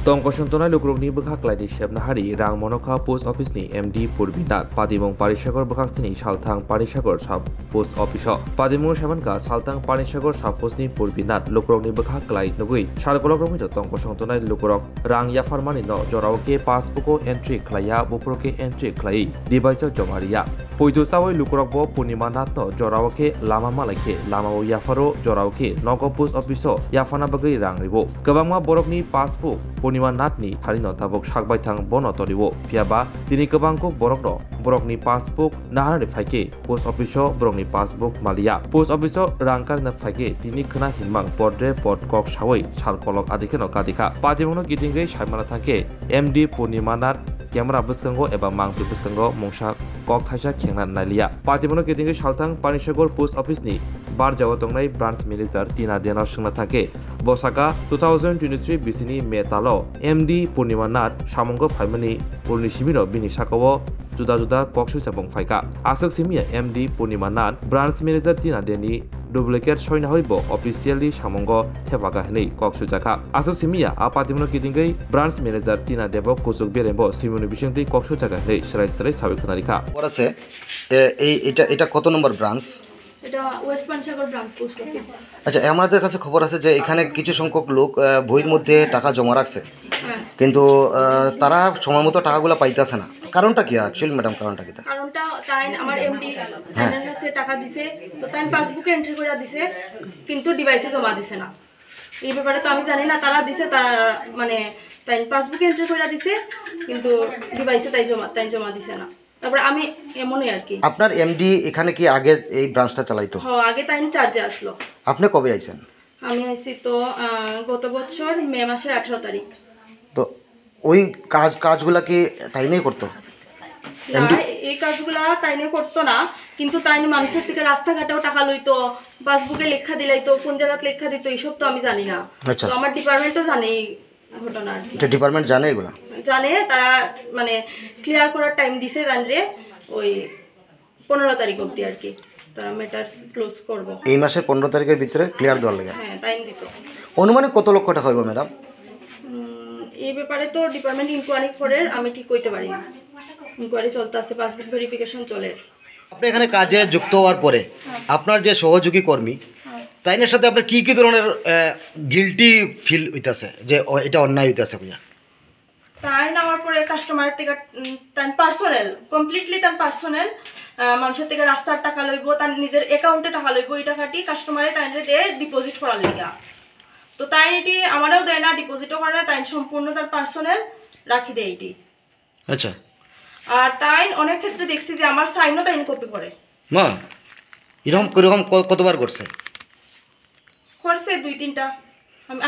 Tongkosontonai lukrokni bwkhaklai sebnahari rang monokha post office ni MD Purvinat Padimong Parisagor bwkhaksini salthang Parisagor sub post office Padimong sabanka salthang Parisagor sub post ni Purvinat lukrokni bwkhaklai nugui salkolok romito Tongkosontonai lukrok rang yafarmani no jorauke passbook entry khlaya buproke entry khlai device jomaria poitu sawai lukrok bo Purnima Nath no jorauke lama malaike lama yafaro jorauke nogo post office yafana bagui rang ribo kwbangma borokni passbook Purnima Nathni tharino tabok sakbaithang bono toribo phiaba tini kwbangkok borokno borokni passbook nahari phaike post office borokni passbook malia post office rangkar na phaike tini khna hinmang podre podkok sawai salkolok adikeno kadika patimongno gitingei saimana thake MD Purnima Nath camera bwskango eba mangpi bwskango mungsa kok thaisa khengna nalia patimongno gitingei salthang Panisagor post office ni barjao tongnai branch manager tina dena sungna thake bosaka 2023 bisini metalo MD Purnima Nath samongo phaimani purnishimino bini sakao juda juda koksu chabong phaika asok simia MD Purnima Nath branch manager tina deni duplicate soina hoibo officially samongo thepaga hinei koksu jaka asok simia apatimno kidingei branch manager tina debo kusuk berembo simuni bisingti koksu jaka hinei serai serai sabikhnarika আছে এটা কত নম্বর branch? এটা West পানসাগর branch post office. আচ্ছা, আমাদের কাছে খবর আছে যে এখানে কিছু সংখ্যক লোক বইয়ের মধ্যে টাকা জমা রাখছে, কিন্তু তারা সময় মতো টাকাগুলো পাইতেছে না। কারণটা কি অ্যাকচুয়ালি ম্যাডাম? কারণটা কি? কারণটা তাই আমার এমডি তাইনের কাছে টাকা দিছে, তো তাই পাসবুকে এন্ট্রি করে দিছে, কিন্তু ডিভাইসে জমা দিছে না। এই ব্যাপারে তো আমি জানি না, তারা দিছে, তারা মানে তাই পাসবুকে এন্ট্রি করে দিছে, কিন্তু ডিভাইসে তাই জমা দিছে না। তারপরে আমি এমনই আর কি। আপনার এমডি এখানে কি আগে এই ব্রাঞ্চটা চালাইতো? হ্যাঁ, আগে তাই চার্জে আসলো। আপনি কবে আইছেন? আমি আইছি তো গত বছর মে মাসের 18 তারিখ। তো ওই কাজগুলা কি তাই নিয়ে করতো? এই কাজগুলা তাই নিয়ে করতো না, কিন্তু তাই মানুষের থেকে রাস্তাঘাটেও টাকা লইতো, পাসবুকে লেখা দিলাইতো, কোন জায়গাতে লেখা দিত, এইসব তো আমি জানি না। তো আমার ডিপার্টমেন্টও জানে এই ঘটনা। এটা ডিপার্টমেন্ট জানে এগুলা? জানে, তারা মানে ক্লিয়ার করার টাইম দিছে জানরে, ওই 15 তারিখ অবধি আর কি তারা ম্যাটার ক্লোজ করব। এই মাসের 15 তারিখের ভিতরে ক্লিয়ার দেওয়ার লাগে? হ্যাঁ, টাইম দিত। অনুমানিক কত লক্ষ টাকা হইব ম্যাডাম? এই ব্যাপারে তো ডিপার্টমেন্ট ইনকোয়ারি করে, আমি ঠিক কইতে পারি না। ইনকোয়ারি চলতে আছে, পাসবুক ভেরিফিকেশন চলে। আপনি এখানে কাজে যুক্ত হওয়ার পরে আপনার যে সহযোগী কর্মী তাইনের সাথে আপনার কি ধরনের গিল্টি ফিল হইতাছে যে এটা অন্যায় হইতাছে? বুঝা তাই নেওয়ার পরে কাস্টমারের থেকে তার পার্সোনাল কমপ্লিটলি তার পার্সোনাল মানুষের থেকে রাস্তার টাকা লইব, তার নিজের অ্যাকাউন্টে টাকা লইব, এই টাকাটি কাস্টমারে তাই দিয়ে ডিপোজিট করার লেগা। তো তাই এটি আমারও দেয় না, ডিপোজিটও করে না, তাই সম্পূর্ণ তার পার্সোনাল রাখি দেয় এটি। আচ্ছা। আর তাই অনেক ক্ষেত্রে দেখছি যে আমার সাইনও তাই কপি করে। মা এরকম কতবার করছে? 2-3টা,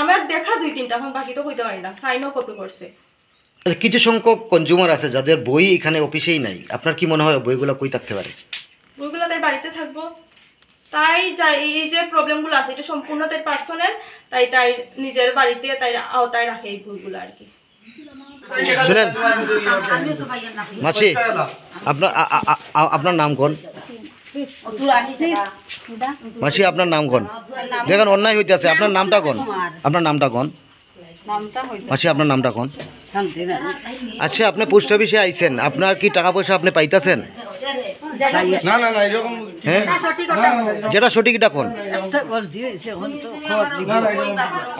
আমার দেখা 2-3টা, এখন বাকি তো হইতে পারি না। সাইনও কপি করছে। কিছু সংখ্যক কনজিউমার আছে যাদের বই এখানে অফিসেই নাই, আপনার কি মনে হয় বইগুলো কই থাকতে পারে? বইগুলো তাই বাড়িতে থাকবো। তাই এই যে প্রবলেমগুলো আছে এটা সম্পূর্ণ তাই পার্সোনাল, তাই নিজের বাড়িতে তাই আওতায় রাখে এই বইগুলো আর কি। শুনেন মাসি, আপনার নাম কোন? মাসি আপনার নাম কোন? দেখেন অন্যায় হইতেছে, আপনার নামটা কোন? আপনার নামটা কোন মাসি? আপনার নামটা কোন? আচ্ছা, আপনি পোস্ট অফিসে আইছেন, আপনার কি টাকা পয়সা আপনি পাইতেছেন? না না না, এরকম হ্যাঁ, যেটা সঠিক এটা কোন?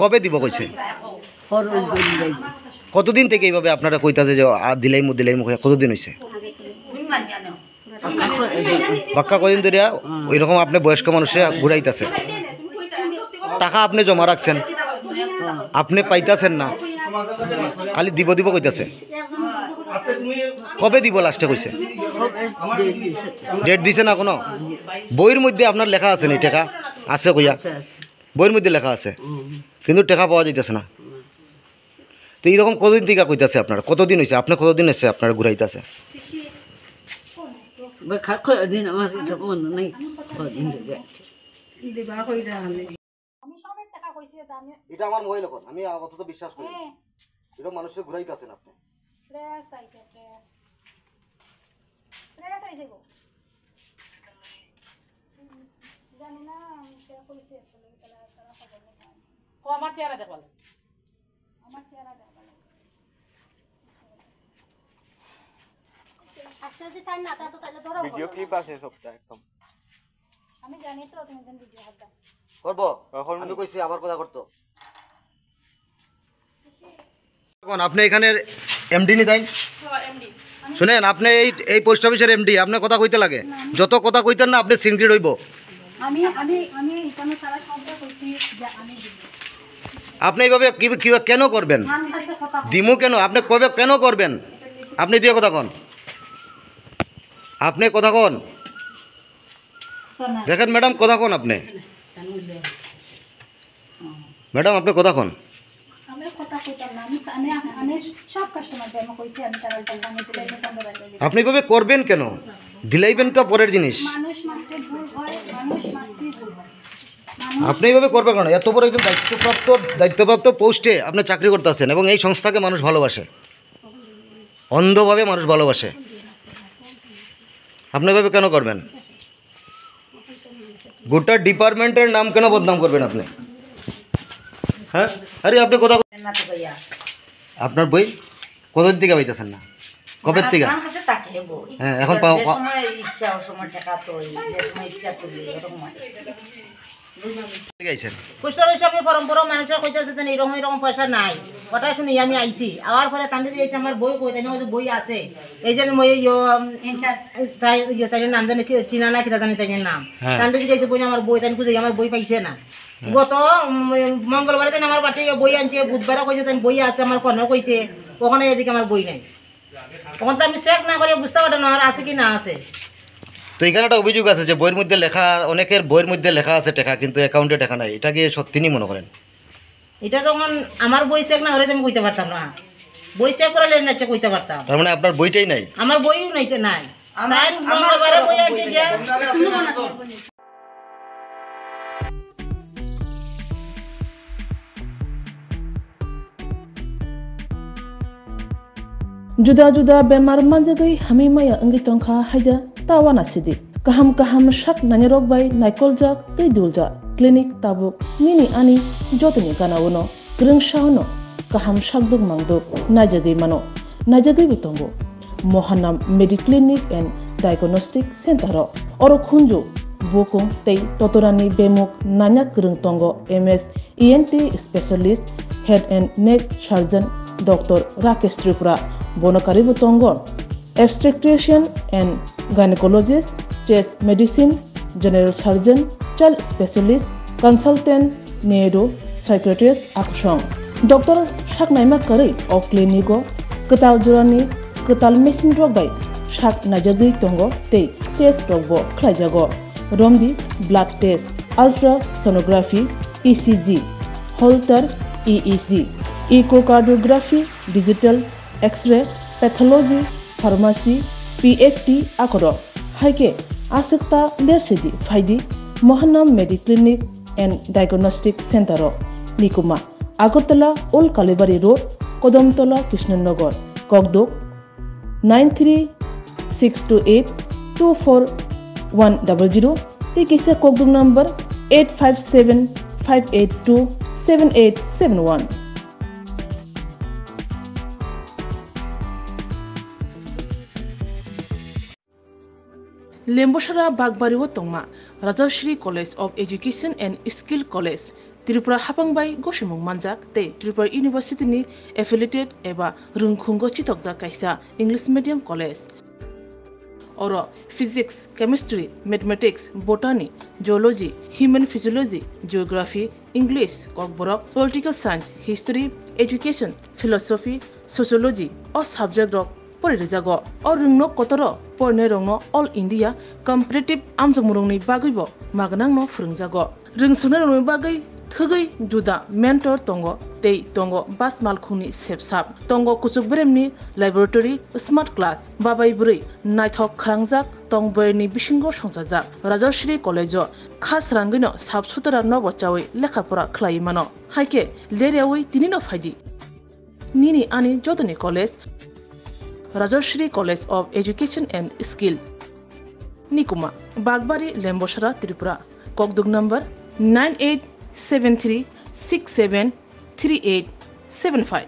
কবে দিব কইছে? কতদিন থেকে এইভাবে আপনারা কইতাছে যে দিলাইমু কতদিন হয়েছে? বাক্কা কদিন ধরে ওইরকম আপনি বয়স্ক মানুষে ঘুরাইতেছে, টাকা আপনি জমা রাখছেন, আপনি পাইতেছেন না, খালি দিব কইতাছে। কবে দিব লাস্টে কইছে? ডেট দিছে না কোনো? বইয়ের মধ্যে আপনার লেখা আছে নি টাকা আছে কইয়া? বইয়ের মধ্যে লেখা আছে, কিন্তু টাকা পাওয়া যাইতেছে না। তো এইরকম কতদিন থেকে কইতাছে আপনার? কতদিন হয়েছে? আপনার কতদিন হয়েছে আপনার ঘুরাইতেছে? এটা আমার মোবাইল এখন, আমি অত বিশ্বাস করি এটা মানুষের ঘুরাইতেছেন আপনি। আমার চেহারা দেখালে ভিডিও ক্লিপ আছে সবটা একদম আমি জানি তো তুমি যেন ভিডিও হাত দাও করবো এখন আমি কইছি আমার কথা করতো এখন আপনি এখানে এমডি নি তাই এমডি শুনেন আপনি এই পোস্ট অফিসের এমডি আপনার কথা কইতে লাগে যত কথা কইতেন না আপনি সিনক্রিট হইব আমি আমি আমি এখানে সারা শব্দ কইছি যে আমি দিব আপনি এইভাবে কেন করবেন মান কাছে কথা দিমু কেন আপনি কবে কেন করবেন আপনি দিয়ে কথা কন আপনি কথা কন শোনা দেখেন ম্যাডাম কথা কন আপনি ম্যাডাম আপনি কথা কন আমি কথা কইতাম না আমি আমি সব কাস্টমার আমি কইছি আমি তার টাকা আমি দিলাই না বন্ধ রাখলে আপনি এভাবে করবেন কেন দিলাইবেনটা পরের জিনিস মানুষ মারতে ভুল হয় মানুষ মারতে ভুল হয় আপনি এইভাবে করবেন কেন এত বড় একজন দায়িত্বপ্রাপ্ত পোস্টে আপনি চাকরি করতেছেন এবং এই সংস্থাকে মানুষ ভালোবাসে অন্ধভাবে মানুষ ভালোবাসে আপনি এভাবে কেন করবেন গোটা ডিপার্টমেন্টের নাম কেন বদনাম করবেন আপনি হ্যাঁ আরে আপনি কথা আপনার বই কতদিন থেকে পাইতেছেন না কবে থেকে হ্যাঁ এখন পাও পোস্ট অফিসে আমি ফর্ম ভরো মানুষের কইতেছে যে এরকম এরকম পয়সা নাই কথা শুনি আমি আইছি আবার পরে তান্ডে যে আমার বই কই তাই না বই আছে এই যে মই তাই তাই নাম জানি টিনা না কিটা জানি তাই নাম তান্ডে যে গেছে বই আমার বই তাই খুঁজে আমার বই পাইছে না গত মঙ্গলবারে তাই আমার বাড়িতে বই আনছে বুধবারে কইছে তাই বই আছে আমার ফোনও কইছে ওখানে এদিকে আমার বই নাই তখন তো আমি চেক না করে বুঝতে পারতাম না আর আছে কি না আছে তো এখানে একটা অভিযোগ আছে যে বইয়ের মধ্যে লেখা অনেকের বইয়ের মধ্যে লেখা আছে টাকা কিন্তু অ্যাকাউন্টে টাকা নাই এটা কি সত্যি নি মনে করেন এটা তখন আমার বই চেক না করে আমি কইতে পারতাম না বই চেক করলে না চেক কইতে পারতাম তার মানে আপনার বইটাই নাই আমার বইও নাই নাই তাই মঙ্গলবারে বই আনছে গিয়া जुदा-जुदा बेमार manjagai hamimaya angi tongkha haida tawana sidi kaham shak nanyarok bai naikoljak tei dulja clinic tabuk nini ani jotoni ganawono grungshauno kaham shakduk mangduk najagai mano najagai butongo mohanam mediclinic and diagnostic center oro khunju bokung tei totorani bemuk nanyak grungtongo ms ent specialist head and neck surgeon Dr. Rakesh Tripura Bonokari Butongo, obstetrician and gynecologist, chest medicine, general surgeon, child specialist, consultant, neuro, psychiatrist, Akshong. Dr. Shaknaima Kari of Clinico, Katal Jurani, Katal Machine Rogai, Shak Najagi Tongo, Te, Test Rogo, Klajago, Romdi, blood test, ultrasonography, ECG, Holter, EEG. Echocardiography, digital, X-ray, pathology, pharmacy, PFT, akoro. Haike asikta lersidi faidi Mohanam Mediclinic and Diagnostic Center Nikuma Agartala Old Kalibari Road Kodamtola Krishnanagar Kogdok 93-628-24100 Tikisa Kogdok number 857-582-7871. Lembosara Bagbariwo Tongma, Rajashri College of Education and Skill College, Tripura Hapangbai Goshimung Manjak, Te Tripura University ni affiliated eba Rungkhungo Chitokja Kaisa English Medium College. Oro Physics, Chemistry, Mathematics, Botany, Geology, Human Physiology, Geography, English, Kokborok, Political Science, History, Education, Philosophy, Sociology, or subject of Porizago, or Rungno Kotoro, Pornerongno, All India, Comparative Amzamurungni Bagibo, Maganangno Frungzago, Rungsunaruni Bagai, Thugai, Duda, Mentor Tongo, Tei Tongo, Bas Malkuni Sepsap, Tongo Kutsukbremni, Laboratory, Smart Class, Babai Buri, Nighthawk Krangjak, Tongberni Bishingo Shonsajak, Rajashri College, Khas Rangino, Subsutara Novochawi, Lekapura Klaimano, Haike, Leriawi, Tinino Fadi, Nini Ani Jotani College, Rajashri College of Education and Skill. Nikuma, Bagbari, Lembosara, Tripura. Kokduk number 9873673875.